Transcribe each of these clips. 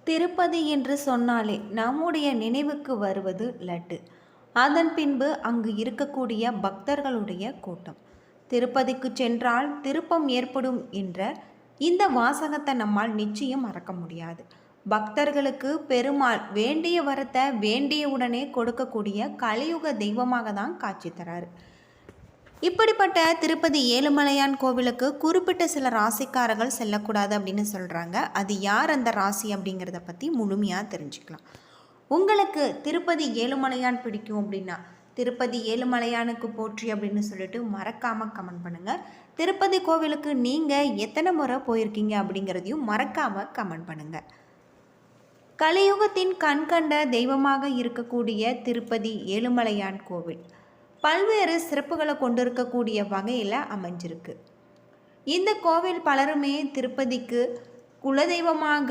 திருப்பதி என்று சொன்னாலே நம்முடைய நினைவுக்கு வருவது லட்டு. அதன் பின்பு அங்கு இருக்கக்கூடிய பக்தர்களுடைய கூட்டம். திருப்பதிக்கு சென்றால் திருப்பம் ஏற்படும் என்ற இந்த வாசகத்தை நம்மால் நிச்சயம் மறக்க முடியாது. பக்தர்களுக்கு பெருமாள் வேண்டிய வரத்தை வேண்டியவுடனே கொடுக்கக்கூடிய கலியுக தெய்வமாக தான் காட்சி தராரு. இப்படிப்பட்ட திருப்பதி ஏழுமலையான் கோவிலுக்கு குறிப்பிட்ட சில ராசிக்காரர்கள் செல்லக்கூடாது அப்படின்னு சொல்கிறாங்க. அது யார் அந்த ராசி அப்படிங்கிறத பற்றி முழுமையாக தெரிஞ்சுக்கலாம். உங்களுக்கு திருப்பதி ஏழுமலையான் பிடிக்கும் அப்படின்னா திருப்பதி ஏழுமலையானுக்கு போற்றி அப்படின்னு சொல்லிட்டு மறக்காமல் கமெண்ட் பண்ணுங்கள். திருப்பதி கோவிலுக்கு நீங்கள் எத்தனை முறை போயிருக்கீங்க அப்படிங்கிறதையும் மறக்காமல் கமெண்ட் பண்ணுங்கள். கலியுகத்தின் கண்கண்ட தெய்வமாக இருக்கக்கூடிய திருப்பதி ஏழுமலையான் கோவில் பல்வேறு சிறப்புகளை கொண்டிருக்கக்கூடிய வகையில் அமைஞ்சிருக்கு. இந்த கோவில் பலருமே திருப்பதிக்கு குலதெய்வமாக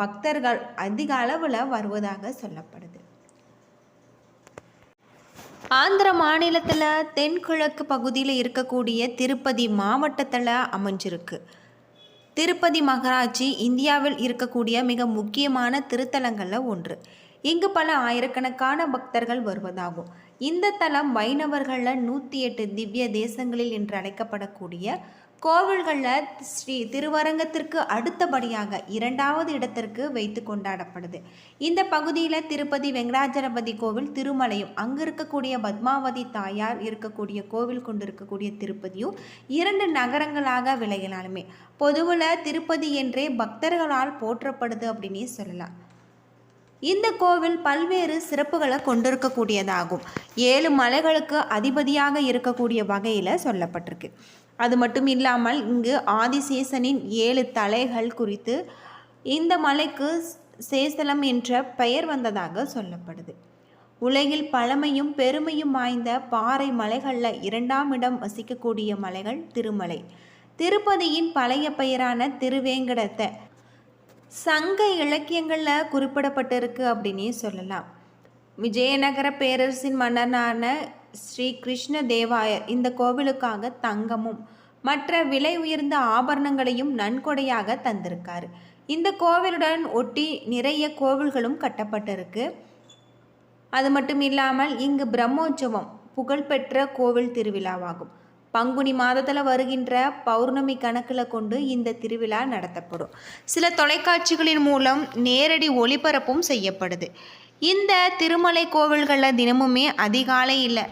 பக்தர்கள் அதிக அளவில் வருவதாக சொல்லப்படுது. ஆந்திர மாநிலத்தில் தென்கிழக்கு பகுதியில் இருக்கக்கூடிய திருப்பதி மாவட்டத்தில் அமைஞ்சிருக்கு. திருப்பதி மகராட்சி இந்தியாவில் இருக்கக்கூடிய மிக முக்கியமான திருத்தலங்களில் ஒன்று. இங்கு பல ஆயிரக்கணக்கான பக்தர்கள் வருவதாகும். இந்த தலம் வைணவர்களில் 108 திவ்ய தேசங்களில் என்று அழைக்கப்படக்கூடிய கோவில்களில் ஸ்ரீ திருவரங்கத்திற்கு அடுத்தபடியாக 2வது இடத்திற்கு வைத்து கொண்டாடப்படுது. இந்த பகுதியில் திருப்பதி வெங்கடாஜலபதி கோவில், திருமலையும் அங்கு இருக்கக்கூடிய பத்மாவதி தாயார் இருக்கக்கூடிய கோவில் கொண்டிருக்கக்கூடிய திருப்பதியும் 2 நகரங்களாக விளையினாலுமே பொதுவில் திருப்பதி என்றே பக்தர்களால் போற்றப்படுது அப்படின்னே சொல்லலாம். இந்த கோவில் பல்வேறு சிறப்புகளை கொண்டிருக்கக்கூடியதாகும். 7 மலைகளுக்கு அதிபதியாக இருக்கக்கூடிய வகையில் சொல்லப்பட்டிருக்கு. அது மட்டும் இல்லாமல் இங்கு ஆதிசேஷனின் 7 தலைகள் குறித்து இந்த மலைக்கு சேசலம் என்ற பெயர் வந்ததாக சொல்லப்படுது. உலகில் பழமையும் பெருமையும் வாய்ந்த பாறை மலைகளில் 2ஆம் இடம் வசிக்கக்கூடிய மலைகள் திருமலை. திருப்பதியின் பழைய பெயரான திருவேங்கடத்தை சங்க இலக்கியங்களில் குறிப்பிடப்பட்டிருக்கு அப்படின்னே சொல்லலாம். விஜயநகர பேரரசின் மன்னனான ஸ்ரீ கிருஷ்ண தேவாயர் இந்த கோவிலுக்காக தங்கமும் மற்ற விலை உயர்ந்த ஆபரணங்களையும் நன்கொடையாக தந்திருக்காரு. இந்த கோவிலுடன் ஒட்டி நிறைய கோவில்களும் கட்டப்பட்டிருக்கு. அது மட்டும் இல்லாமல் இங்கு பிரம்மோற்சவம் புகழ்பெற்ற கோவில் திருவிழாவாகும். பங்குனி மாதத்தில் வருகின்ற பௌர்ணமி கணக்கில் கொண்டு இந்த திருவிழா நடத்தப்படும். சில தொலைக்காட்சிகளின் மூலம் நேரடி ஒளிபரப்பும் செய்யப்படுது. இந்த திருமலை கோவில்களில் தினமுமே அதிகாலையில்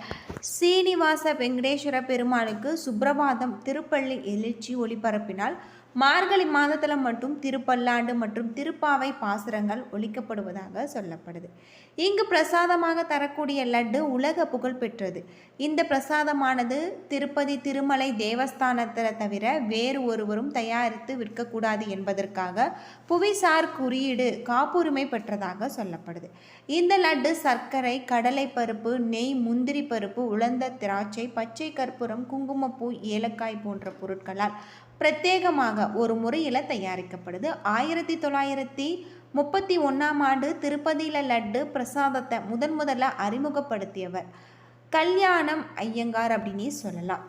சீனிவாச வெங்கடேஸ்வர பெருமாளுக்கு சுப்பிரபாதம் திருப்பள்ளி எழுச்சி ஒளிபரப்பினால் மார்கழி மாதத்தில் மட்டும் திருப்பல்லாண்டு மற்றும் திருப்பாவை பாசுரங்கள் ஒலிக்கப்படுவதாக சொல்லப்படுது. இங்கு பிரசாதமாக தரக்கூடிய லட்டு உலக புகழ் பெற்றது. இந்த பிரசாதமானது திருப்பதி திருமலை தேவஸ்தானத்தில் தவிர வேறு ஒருவரும் தயாரித்து விற்கக்கூடாது என்பதற்காக புவிசார் குறியீடு காப்புரிமை பெற்றதாக சொல்லப்படுது. இந்த லட்டு சர்க்கரை, கடலை பருப்பு, நெய், முந்திரி பருப்பு, உலர்ந்த திராட்சை, பச்சை கற்பூரம், குங்குமப்பூ, ஏலக்காய் போன்ற பொருட்களால் பிரத்யேகமாக ஒரு முறையில் தயாரிக்கப்படுது. 1931ஆம் ஆண்டு திருப்பதியில் லட்டு பிரசாதத்தை முதல்ல அறிமுகப்படுத்தியவர் கல்யாணம் ஐயங்கார் அப்படின்னே சொல்லலாம்.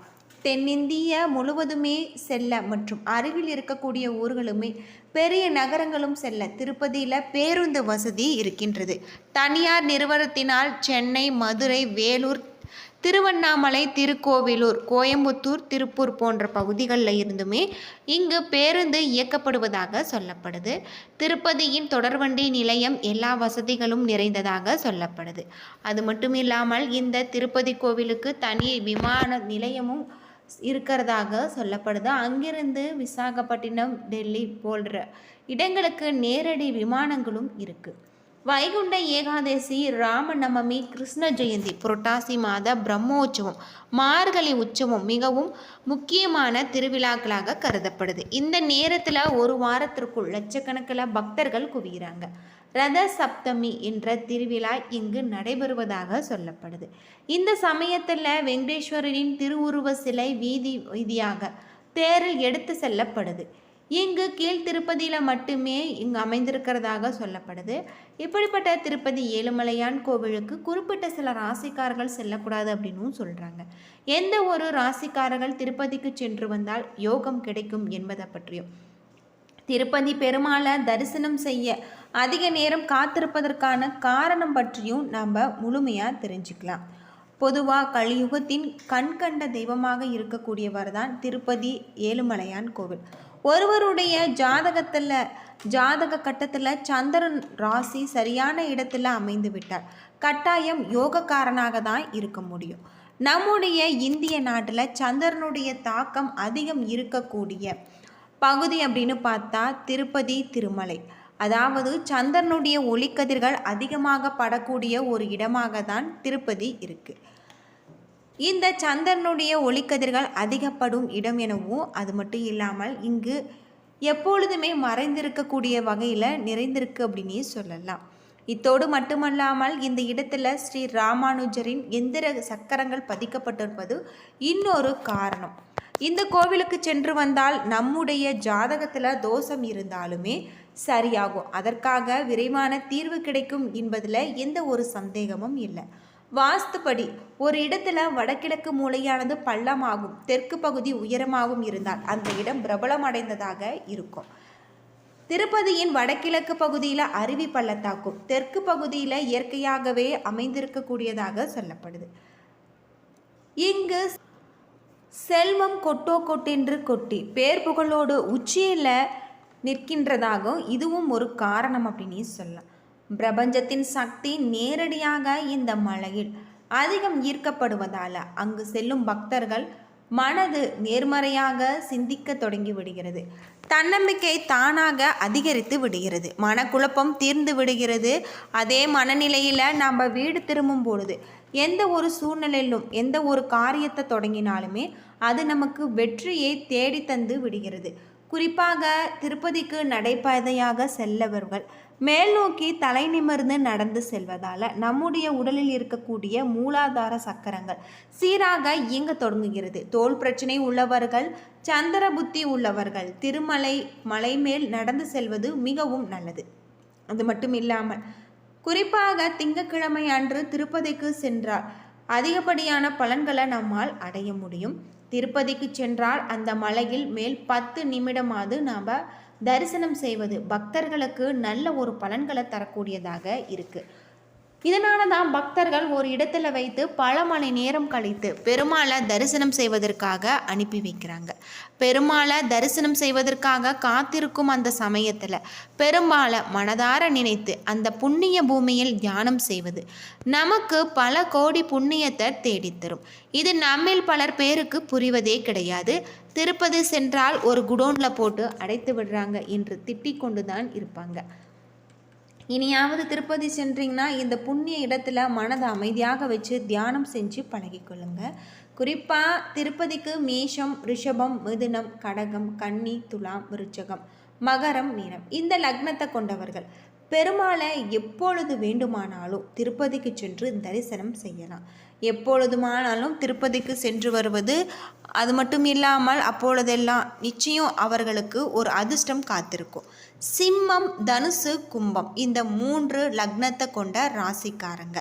தென்னிந்திய முழுவதுமே செல்ல மற்றும் அருகில் இருக்கக்கூடிய ஊர்களுமே பெரிய நகரங்களும் செல்ல திருப்பதியில் பேருந்து வசதி இருக்கின்றது. தனியார் நிறுவனத்தினால் சென்னை, மதுரை, வேலூர், திருவண்ணாமலை, திருக்கோவிலூர், கோயம்புத்தூர், திருப்பூர் போன்ற பகுதிகளில் இருந்துமே இங்கு பேருந்து இயக்கப்படுவதாக சொல்லப்படுது. திருப்பதியின் தொடர்வண்டி நிலையம் எல்லா வசதிகளும் நிறைந்ததாக சொல்லப்படுது. அது மட்டும் இல்லாமல் இந்த திருப்பதி கோவிலுக்கு தனி விமான நிலையமும் இருக்கிறதாக சொல்லப்படுது. அங்கிருந்து விசாகப்பட்டினம், டெல்லி போன்ற இடங்களுக்கு நேரடி விமானங்களும் இருக்குது. வைகுண்ட ஏகாதசி, ராமநவமி, கிருஷ்ண ஜெயந்தி, புரட்டாசி மாத பிரம்மோற்சவம், மார்கழி உற்சவம் மிகவும் முக்கியமான திருவிழாக்களாக கருதப்படுது. இந்த நேரத்தில் ஒரு வாரத்திற்குள் லட்சக்கணக்கில் பக்தர்கள் குவிகிறாங்க. ரத சப்தமி என்ற திருவிழா இங்கு நடைபெறுவதாக சொல்லப்படுது. இந்த சமயத்தில் வெங்கடேஸ்வரரின் திருவுருவ சிலை வீதி வீதியாக தேரில் எடுத்து செல்லப்படுது. இங்கு கீழ் திருப்பதியில் மட்டுமே இங்கு அமைந்திருக்கிறதாக சொல்லப்படுது. இப்படிப்பட்ட திருப்பதி ஏழுமலையான் கோவிலுக்கு குறிப்பிட்ட சில ராசிக்காரர்கள் செல்லக்கூடாது அப்படின்னும் சொல்கிறாங்க. எந்த ஒரு ராசிக்காரர்கள் திருப்பதிக்கு சென்று வந்தால் யோகம் கிடைக்கும் என்பதை பற்றியும் திருப்பதி பெருமாளை தரிசனம் செய்ய அதிக நேரம் காத்திருப்பதற்கான காரணம் பற்றியும் நம்ம முழுமையாக தெரிஞ்சுக்கலாம். பொதுவாக கலியுகத்தின் கண்கண்ட தெய்வமாக இருக்கக்கூடியவர் தான் திருப்பதி ஏழுமலையான் கோவில். ஒருவருடைய ஜாதக கட்டத்தில் சந்திரன் ராசி சரியான இடத்துல அமைந்து விட்டார் கட்டாயம் யோகக்காரனாக தான் இருக்க முடியும். நம்முடைய இந்திய நாட்டில் சந்திரனுடைய தாக்கம் அதிகம் இருக்கக்கூடிய பகுதி அப்படின்னு பார்த்தா திருப்பதி திருமலை. அதாவது சந்திரனுடைய ஒளிக்கதிர்கள் அதிகமாக படக்கூடிய ஒரு இடமாக தான் திருப்பதி இருக்குது. இந்த சந்திரனுடைய ஒளிக்கதிர்கள் அதிகப்படும் இடம் எனவும், அது மட்டும் இல்லாமல் இங்கு எப்பொழுதுமே மறைந்திருக்கக்கூடிய வகையில் நிறைந்திருக்கு அப்படின்னே சொல்லலாம். இத்தோடு மட்டுமல்லாமல் இந்த இடத்துல ஸ்ரீ ராமானுஜரின் எந்திர சக்கரங்கள் பதிக்கப்பட்டிருப்பது இன்னொரு காரணம். இந்த கோவிலுக்கு சென்று வந்தால் நம்முடைய ஜாதகத்தில் தோஷம் இருந்தாலுமே சரியாகும். அதற்காக விரைவான தீர்வு கிடைக்கும் என்பதில் எந்த ஒரு சந்தேகமும் இல்லை. வாஸ்துப்படி ஒரு இடத்துல வடகிழக்கு மூலையானது பள்ளமாகும், தெற்கு பகுதி உயரமாகவும் இருந்தால் அந்த இடம் பிரபலம் அடைந்ததாக இருக்கும். திருப்பதியின் வடகிழக்கு பகுதியில் அருவி பள்ளத்தாக்கும், தெற்கு பகுதியில் இயற்கையாகவே அமைந்திருக்கக்கூடியதாக சொல்லப்படுது. இங்கு செல்வம் கொட்டென்று கொட்டி பேர் புகழோடு உச்சியில் நிற்கின்றதாகவும் இதுவும் ஒரு காரணம் அப்படின்னு சொல்லலாம். பிரபஞ்சத்தின் சக்தி நேரடியாக இந்த மலையில் அதிகம் ஈர்க்கப்படுவதால் அங்கு செல்லும் பக்தர்கள் மனது நேர்மறையாக சிந்திக்க தொடங்கி விடுகிறது. தன்னம்பிக்கை தானாக அதிகரித்து விடுகிறது. மனக்குழப்பம் தீர்ந்து விடுகிறது. அதே மனநிலையில் நம்ம வீடு திரும்பும் பொழுது எந்த ஒரு சூழ்நிலையிலும் எந்த ஒரு காரியத்தை தொடங்கினாலுமே அது நமக்கு வெற்றியை தேடி தந்து விடுகிறது. குறிப்பாக திருப்பதிக்கு நடைபாதையாக செல்லவர்கள் மேல் நோக்கி தலை நிமிர்ந்து நடந்து செல்வதால் நம்முடைய உடலில் இருக்கக்கூடிய மூலாதார சக்கரங்கள் சீராக இயங்க தொடங்குகிறது. தோல் பிரச்சனை உள்ளவர்கள், சந்திர புத்தி உள்ளவர்கள் மலை மேல் நடந்து செல்வது மிகவும் நல்லது. அது மட்டும் இல்லாமல் குறிப்பாக திங்கட்கிழமை அன்று திருப்பதிக்கு சென்றால் அதிகப்படியான பலன்களை நம்மால் அடைய முடியும். திருப்பதிக்கு சென்றால் அந்த மலையில் மேல் 10 நிமிடமாவது நாம் தரிசனம் செய்வது பக்தர்களுக்கு நல்ல ஒரு பலன்களை தரக்கூடியதாக இருக்குது. இதனால தான் பக்தர்கள் ஒரு இடத்துல வைத்து பல மணி நேரம் கழித்து பெருமாளை தரிசனம் செய்வதற்காக அனுப்பி வைக்கிறாங்க. பெருமாளை தரிசனம் செய்வதற்காக காத்திருக்கும் அந்த சமயத்தில் பெருமாளை மனதார நினைத்து அந்த புண்ணிய பூமியில் தியானம் செய்வது நமக்கு பல கோடி புண்ணியத்தை தேடித்தரும். இது நம்மில் பலர் பேருக்கு புரிவதே கிடையாது. திருப்பதி சென்றால் ஒரு குடோனில் போட்டு அடைத்து விடுறாங்க என்று திட்டிக் கொண்டு தான் இருப்பாங்க. இனியாவது திருப்பதி சென்றீங்கன்னா இந்த புண்ணிய இடத்துல மனதை அமைதியாக வச்சு தியானம் செஞ்சு பழகிக்கொள்ளுங்க. குறிப்பாக திருப்பதிக்கு மேஷம், ரிஷபம், மிதுனம், கடகம், கன்னி, துலாம், விருச்சகம், மகரம், மீனம் இந்த லக்னத்தை கொண்டவர்கள் பெருமாளை எப்பொழுது வேண்டுமானாலும் திருப்பதிக்கு சென்று தரிசனம் செய்யலாம். எப்பொழுதுமானாலும் திருப்பதிக்கு சென்று வருவது அது மட்டும் இல்லாமல் அப்பொழுதெல்லாம் நிச்சயம் அவர்களுக்கு ஒரு அதிர்ஷ்டம் காத்திருக்கும். சிம்மம், தனுசு, கும்பம் இந்த 3 லக்னத்தை கொண்ட ராசிக்காரங்க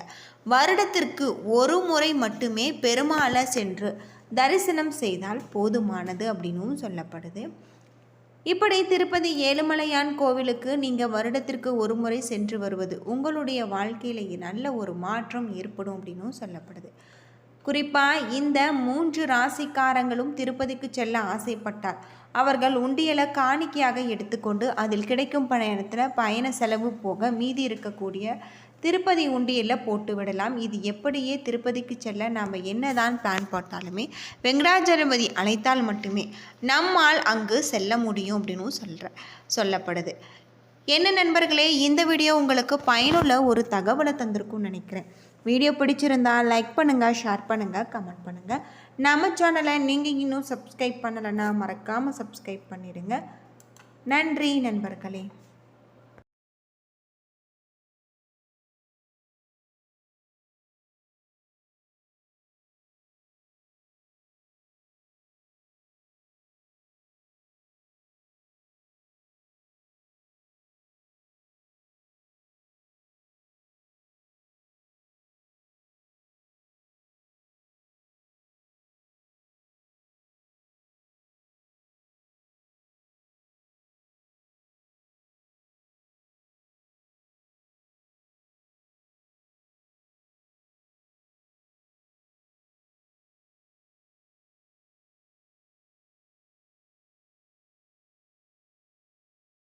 வருடத்திற்கு ஒரு முறை மட்டுமே பெருமாளை சென்று தரிசனம் செய்தால் போதுமானது அப்படின்னும் சொல்லப்படுது. இப்படி திருப்பதி ஏழுமலையான் கோவிலுக்கு நீங்கள் வருடத்திற்கு ஒரு முறை சென்று வருவது உங்களுடைய வாழ்க்கையிலேயே நல்ல ஒரு மாற்றம் ஏற்படும் அப்படின்னும் சொல்லப்படுது. குறிப்பாக இந்த 3 ராசிக்காரங்களும் திருப்பதிக்கு செல்ல ஆசைப்பட்டார் அவர்கள் உண்டியலை காணிக்கையாக எடுத்துக்கொண்டு அதில் கிடைக்கும் பயண செலவு போக மீதி இருக்கக்கூடிய திருப்பதி உண்டியலில் போட்டு விடலாம். இது எப்படியே திருப்பதிக்கு செல்ல நாம் என்னதான் பிளான் போட்டாலுமே வெங்கடாஜலபதி அழைத்தால் மட்டுமே நம்மால் அங்கு செல்ல முடியும் அப்படின்னு சொல்லப்படுது. என்ன நண்பர்களே, இந்த வீடியோ உங்களுக்கு பயனுள்ள ஒரு தகவலை தந்திருக்கும்னு நினைக்கிறேன். வீடியோ பிடிச்சிருந்தால் லைக் பண்ணுங்கள், ஷேர் பண்ணுங்கள், கமெண்ட் பண்ணுங்கள். நம்ம சேனலை நீங்கள் இன்னும் சப்ஸ்கிரைப் பண்ணலைன்னா மறக்காமல் சப்ஸ்கிரைப் பண்ணிடுங்க. நன்றி நண்பர்களே.